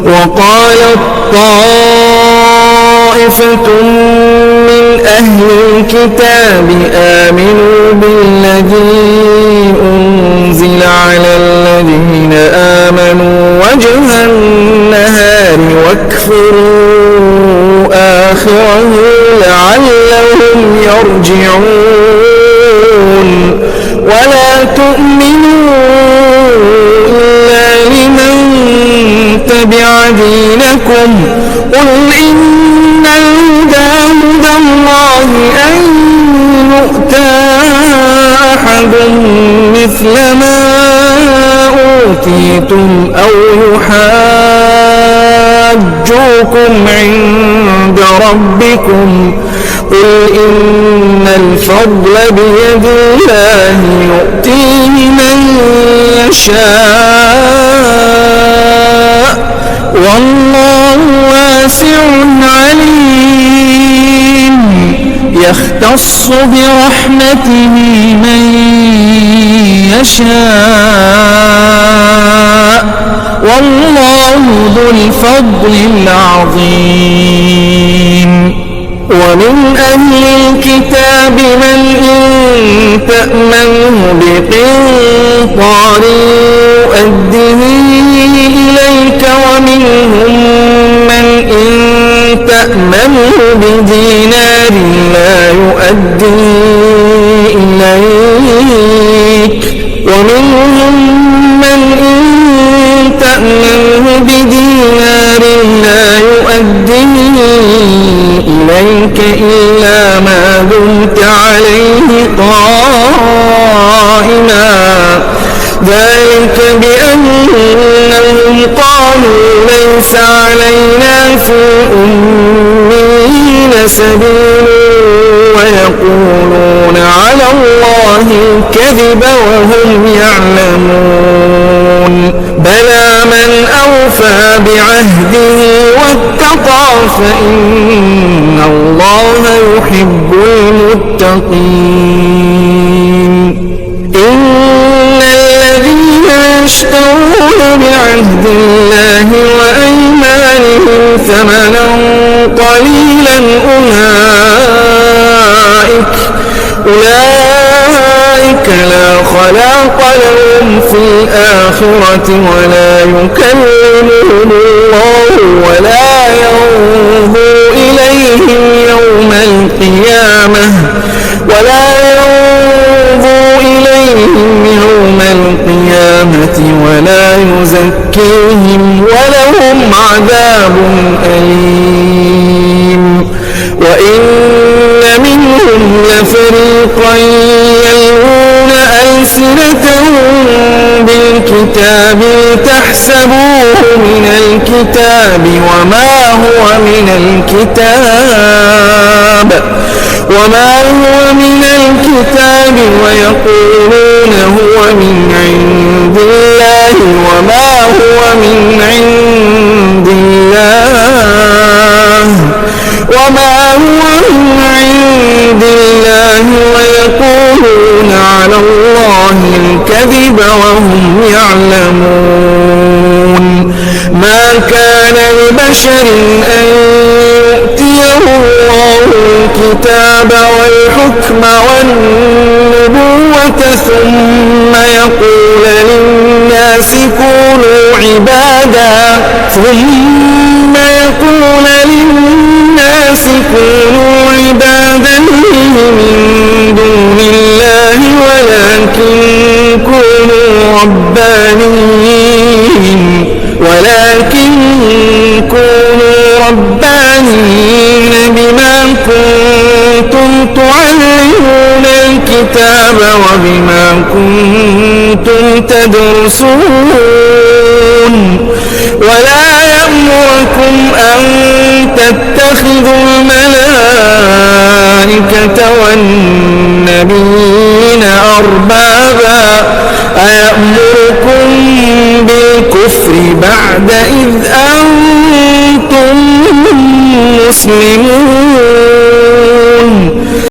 وقالت طائفة من أهل الكتاب آمنوا بالذي أنزل على الذين آمنوا وجه النهار واكفروا آخره لعلهم يرجعون ولا تؤمنوا إلا لمن تبع دينكم قل إن الهدى هدى الله أن يؤتى أحد مثل ما أوتيتم أو يحاجوكم عند ربكم قل إن الفضل بيد الله يؤتيه من يشاء والله واسع عليم يختص برحمته من يشاء والله ذو الفضل العظيم ومن أهل الكتاب من إن تأمنه بقنطار يؤده إليك ومنهم من إن تأمنه بدينار لا يؤدي إليك ومنهم من إن تأمنه بدينار لا يؤدي إليك إلا ما دمت عليه قائما ذلك بأنهم قالوا ليس علينا في الأميين سبيل ويقولون على الله الكذب وهم يعلمون بلى من أوفى بعهده واتقى فإن الله يحب المتقين إن الذين يشترون بعهد الله وأيمانهم ثمنا قليلا أولئك لا خلاق لهم في الآخرة ولا يكلمهم الله ولا ينظر إليهم يوم القيامة ولا يزكيهم ولهم عذاب أليم وإن منهم لفريقا يلوون ألسنتهم بالكتاب لتحسبوه من الكتاب وما هو من الكتاب ويقولون هو من عند الله وما هو من عند الله ويقولون على الله الكذب وهم يعلمون ما كان لبشر أن يؤتيه الله الكتاب والحكم والنبوة ثم يقول للناس كونوا عبادا من دون الله ولكن كونوا ربانيين بما كنتم تعلمون الكتاب وبما كنتم تدرسون ولا يأمركم أن تتخذوا الملائكة والنبيين أربابا أيأمركم بالكفر بعد إذ أنتم مسلمون